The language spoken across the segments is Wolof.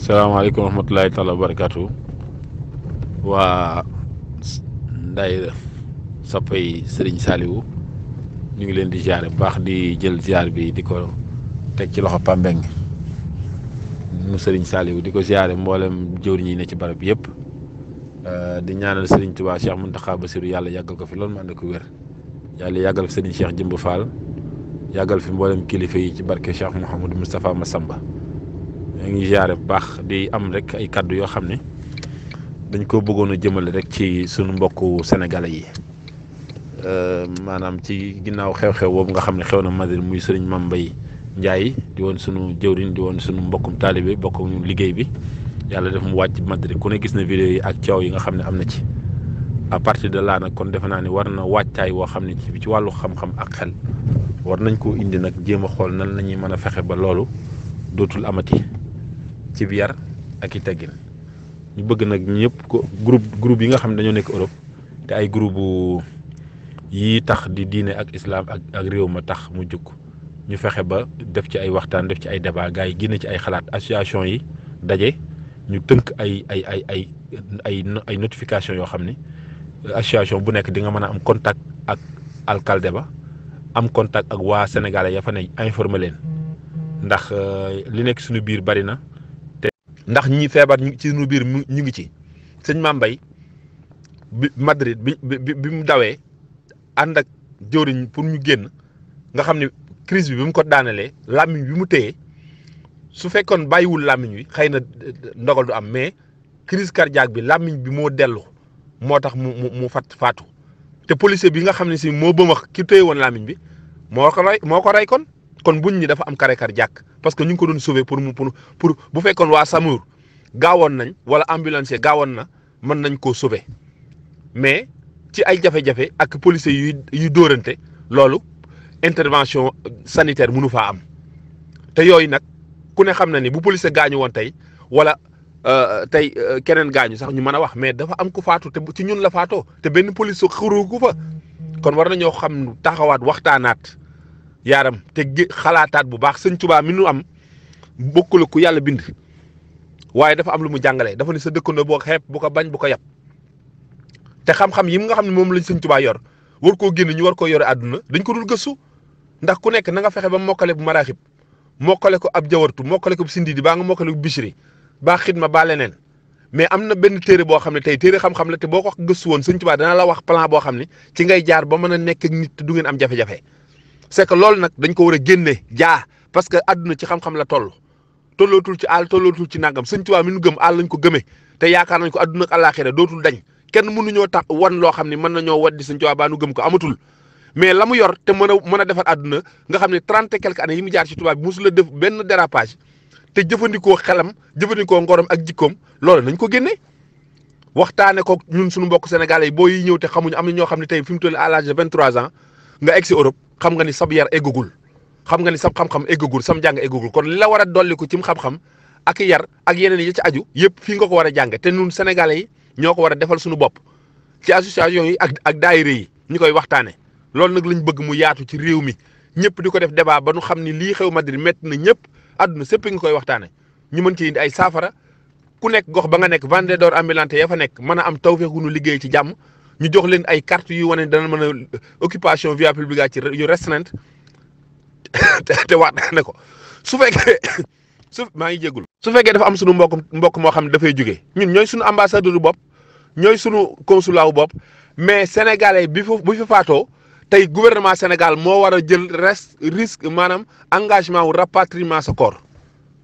salaamaaleykum wa rahmatulahi taala wa barakaatu waa Ndaye soppay Serigne Saliou ñu ngi leen di ziare bu baax di jël ziar bi di ko teg ci loxo Pambeng nu Serigne Saliou di ko ziare mboolem jëwriñ yi ne ci barab yëpp di ñaanal Serigne Touba Cheikh Mountakha Bassirou yàlla yàggal ko fi loolu ma ànd ko wér yàlla yàggal fi Serigne Cheikh Jëmb Fall yàggal fi mboolem kilifa yi ci barke Cheikh Mouhamadou Moustapha Massamba. ñu ngi ziare bu baax di am rek ay kaddu yoo xam ne dañ ko bëggoon a jëmale rek ci sunu mbokku sénégalais yi maanaam ci ginnaaw xew-xew boobu nga xam ne xew na Madrid muy sëriñ Mame Mbaye Ndiaye di woon sunu jëwriñ di woon sunu mbokkum taalibe bokkum liggéey bi yàlla def mu wàcc Madrid ku ne gis na vidéo yi ak coow yi nga xam ne am na ci à partir de là nag kon defe naa ne war na wàccaay woo xam ne ci wàllu xam-xam ak xel war nañ koo indi nag jéem a xool nan la ñuy mën a fexe ba loolu dootul amati. ci biir ak i teggin ñu bëgg nag ñëpp ko groupe yi nga xam ne dañoo nekk Europe te ay groupe yi tax di diine ak islam ak réew ma tax mu jug ñu fexe ba def ci ay waxtaan def ci ay débat gars yi génne ci ay xalaat association yi daje ñu tënk ay notification yoo xam ne association bu nekk di nga mën a am contact ak alcalde ba am contact ak waa sénégalais ya fa ne informer leen ndax li nekk suñu biir bari na. ndax ñi feebar ci suñu biir ñu ngi ci sëñ Mame Mbaye bi Madrid bi mu dawee ànd ak jëwriñ pour ñu génn nga xam ne crise bi mu ko daanelee làmmiñ bi mu téye su fekkoon bàyyiwul làmmiñ wi xëy na ndogal du am mais crise cardiaque bi làmmiñ bi moo dellu moo tax mu faatu te policier bi nga xam ne si moo bëmax ki téye woon làmmiñ bi moo ko rey kon buñ ñi dafa am arrêt cardiaque parce que ñu ngi ko doon sauver pour bu fekkoon waa SAMUR gaawoon nañ wala ambulancier gaawoon na mën nañ koo sauver mais ci ay jafe-jafe ak policiers yuy dóorante loolu intervention sanitaire mënu faa am te yooyu nag ku ne xam na ni bu policier gaañu woon tey wala tey keneen gaañu sax ñu mën a wax mais dafa am ku faatu te ci ñun la faatoo te benn police xurugu fa kon war nañoo xam taxawaat waxtaanaat yaaram te xalaataat bu baax sëñ Tuubaa mi nu am bokkul ku yàlla bind waaye dafa am lu mu jàngalee dafa ne sa dëkkandoo boo xeeb bu ko bañ bu ko yab te xam-xam yi nga xam ne moom lañ sëñ Tuubaa yor war koo génn ñu war koo yore àdduna dañ ko dul gëstu ndax ku nekk na nga fexe ba mokkale bu maraaxib mokkale ko ab jawartu mokkale ko bu sindidi baa nga mokkale ko bishri baa xidma baa leneen mais am na benn téere boo xam ne tey téere xam-xam la te boo ko gëstu woon sëñ Tuubaa dana la wax plan boo xam ne ci ngay jaar ba mën a nekk ak nit du ngeen am jafe-jafe c'est que loolu nag dañ ko war a génne parce que àdduna ci xam-xam la tollootul ci àll tollootul ci nangam sëñ Tuubaa mi nu gëm àll lañ ko gëmee te yaakaar nañ ko àdduna ak àllaaxira dootul dañ kenn mënuñoo tax wan loo xam ne mën nañoo waddi sëñ Tuubaa baa nu gëm ko amatul mais la mu yor te mën a defar àdduna nga xam ne 30 et quelques années yi mu jaar ci tubaab bi mosul la def benn dérapage te jëfandikoo xelam jëfandikoo ngorom ak jikkoom loolu nañ ko génne waxtaane ko ñun suñu mbokk sénégalais yi boo yi ñëw te xamuñu am na ñoo xam ne tey fi mu toll à l'âge de 23 ans nga egg si Europe xam nga ni sab yar eggagul xam nga ni sab xam-xam eggagul sam jàng eggagul kon li la war a dolli ko cim xam-xam ak yar ak yeneen yi ci aju yëpp fii nga ko war a jànge te ñun sénégalais yi ñoo ko war a defal suñu bopp ci association yi ak daayira yi ñu koy waxtaane loolu nag lañ bëgg mu yaatu ci réew mi ñëpp di ko def débat ba nu xam ni lii xew Madrid métti na ñëpp àdduna sépp nga koy waxtaane ñu mën ci indi ay saafara ku nekk gox ba nga nekk vendeur ambulant ya fa nekk mën a am tawfeexu nu liggéey ci jàmm ñu jox leen ay carte yu wane dana mën a occupation via publique ci yu restreinte te waxtaane ko su fekkee maa ngi jéggul su fekkee dafa am sunu mbokk moo xam ne dafay jógee ñun ñooy sunu ambassadeur du bopp ñooy sunu consulat wu bopp mais sénégalais bu fi faatoo tey gouvernement Sénégal moo war a jël risque maanaam engagement wu rapatriement sa corps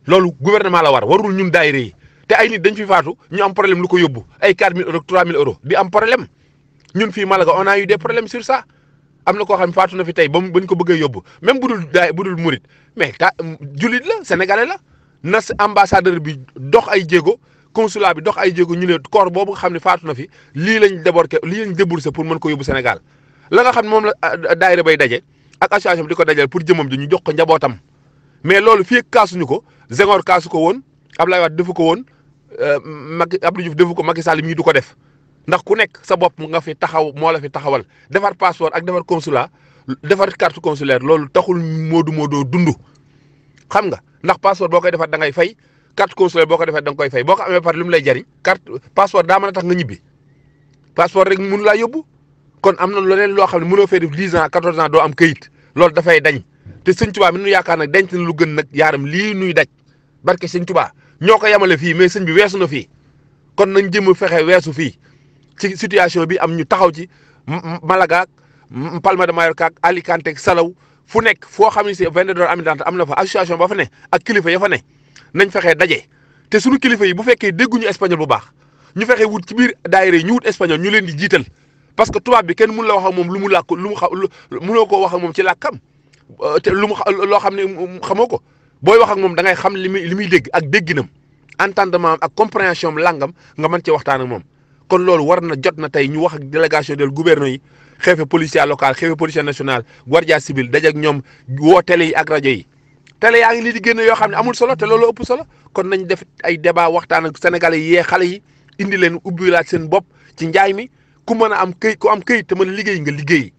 loolu gouvernement la warul ñun daayira yi te ay nit dañ fi faatu ñu am problème lu ko yóbbu ay 4000 euros 3000 euros di am problème ñun fii Malaga on a eu des problèmes sur ça am na koo xam ne faatu na fi tey bañ ko bëggee yóbbu même bu dul murit mais jullit la sénégalais la na ambassadeur bi dox ay jéego consulat bi dox ay jéego ñu ne corps boobu nga xam ne faatu na fi lii lañ déboursé pour mën ko yóbbu Sénégal la nga xam ne moom la daayira bay daje ak association bi di ko dajal pour jëmam ji ñu jox ko njabootam mais loolu fii kaasuñu ko Senghor kaasu ko woon Abdoulaye Wade defu ko woon Abdou Diouf defu ko Macky Sall mii du ko def ndax ku nekk sa bopp nga fi taxaw moo la fi taxawal defar passeport ak defar consulat defar carte consulaire loolu taxul moodu dund xam nga ndax passeport boo koy defar da ngay fay carte consulaire boo ko defee da nga koy fay boo ko amee par lu mu lay jariñ carte passeport daa mën a tax nga ñibbi passeport rek mënu laa yóbbu kon am na leneen loo xam ne mënoo fee def 10 ans 14 ans doo am këyit loolu dafay dañ te sëñ Tuubaa mi nu yaakaar nag denc na lu gën nag yaaram lii nuy daj barke sëñ Tuubaa ñoo ko yemale fii mais sëñ bi weesu na fii kon nañ jëm a fexe weesu fii ci situation bi am ñu taxaw ci Malaga Palma de Mallorca ak Alicante ak Salaw fu nekk foo xam ne si vendeur ambulant am na fa association ba fa ne ak kilifa ya fa ne nañ fexee daje te suñu kilifa yi bu fekkee dégguñu espagnol bu baax ñu fexe wut ci biir daayira yi ñu wut espagnol ñu leen di jiital parce que tubaab bi kenn mënu la wax ak moom lu mu làkk lu mu mënoo koo wax ak moom ci làkkam te lu mu loo xam ne xamoo ko booy wax ak moom da ngay xam li muy dégg ak dégginam entendement ak compréhension am langam nga mën ci waxtaan ak moom kon loolu war na jot na tey ñu wax ak délégation del gouverneur yi xeefe policier local xeefe policier national guardia civil daje ak ñoom woo télé yi ak rajo yi télé yaa ngi lii di génn yoo xam ne amul solo te loolu ëpp solo kon nañ def ay débat waxtaan ak sénégalais yi yee xale yi indi leen ubbi laaj seen bopp ci njaay mi ku mën a am këyit ku am këyit te mën a liggéey nga liggéey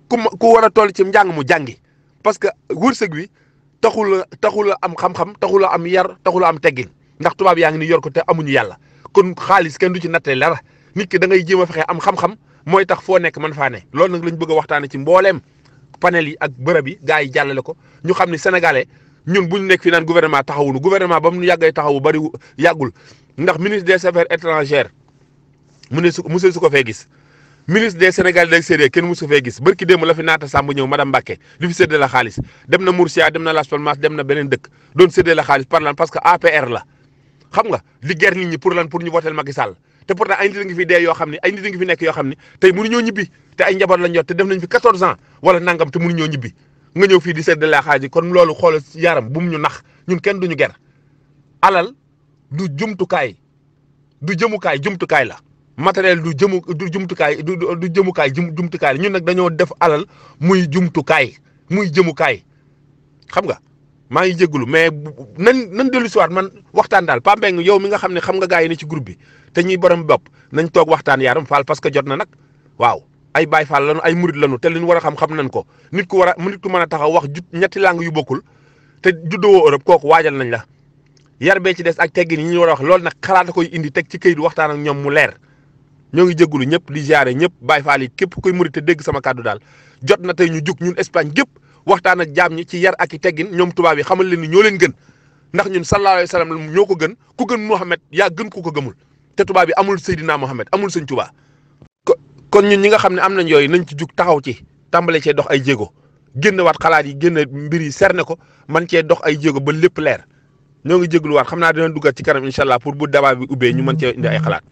ku war a toll ci njàng mu jàngi parce que wërsëg wi taxul a am xam-xam taxul a am yar taxul a am teggin ndax tubaab yaa ngi ni yor ko te amuñu yàlla kon xaalis kenn du ci nattee dara nit ki da ngay jéem a fexe am xam-xam mooy tax foo nekk mën faa ne loolu nag lañ bëgg a waxtaane ci mbooleem panel yi ak bërëb yi gars yi jàllale ko ñu xam ni sénégalais ñun buñ nekk fi naan gouvernement taxawunu gouvernement ba mu yàggay taxawu bari yàggul ndax ministre des affaires étrangères musu ko fee gis ministre des Sénégal de l'extérieur kenn musu fee gis barki démb la fi naata Samb ñëw madame Mbacké li fi séddee la xaalis dem na Murcia dem na Las Palmas dem na beneen dëkk doon séddee la xaalis par lan parce que APR la xam nga li ger nit ñi pour lan pour ñu votel Macky Sall te pourtant ay nit a ngi fi dee yoo xam ne ay nit a ngi fi nekk yoo xam ne tey mënuñoo ñibbi te ay njaboot lañ yor te def nañ fi 14 ans wala nangam te mënuñoo ñibbi nga ñëw fii di séddee la xaalis kon loolu xoolal yaram bu mu ñu nax ñun kenn duñu ger alal du jumtukaay du jëmukaay jumtukaay la matériel du jumtukaay du jëmukaay jumtukaay la ñun nag dañoo def alal muy jumtukaay muy jëmukaay xam nga maa ngi jégalu mais nan dellu si waat man waxtaan daal Pape Mbengue yow mi nga xam ne xam nga gars yi ne ci groupe bi te ñuy borom bopp nañ toog waxtaan Yaram Fall parce que jot na nag waaw ay Baye Fall lañu ay murid lañu te li ñu war a xam nañ ko nit ku mën a taxaw wax ñetti langue yu bokkul te juddoo Europe kooku waajal nañ la yar bee ci des ak teggin yi ñu war a wax loolu nag xalaat koy indi teg ci këyit waxtaan ak ñoom mu leer ñoo ngi jégalu ñëpp di ziare ñëpp Baye Fall yi képp koy murid te dégg sama kàddu daal jot na tey ñu jug ñun Espagne gépp waxtaan ak jaam ñi ci yar ak i teggin ñoom tubaab yi xamal leen ni ñoo leen gën ndax ñun sallallahu alayhi wa sallam ñoo ko gën ku gën Muhammad yaa gën ku ko gëmul te tubaab yi amul Seydina Muhammad amul sëñ Tuubaa kon ñun ñi nga xam ne am nañ yooyu nañ ci jug taxaw ci tàmbale cee dox ay jéego génn waat xalaat yi génn mbir yi serne ko man cee dox ay jéego ba lépp leer ñoo ngi jégaluwaat xam naa dina duggaat ci kanam incha allah pour bu débat bi ubbee ñu mën cee indi ay xalaat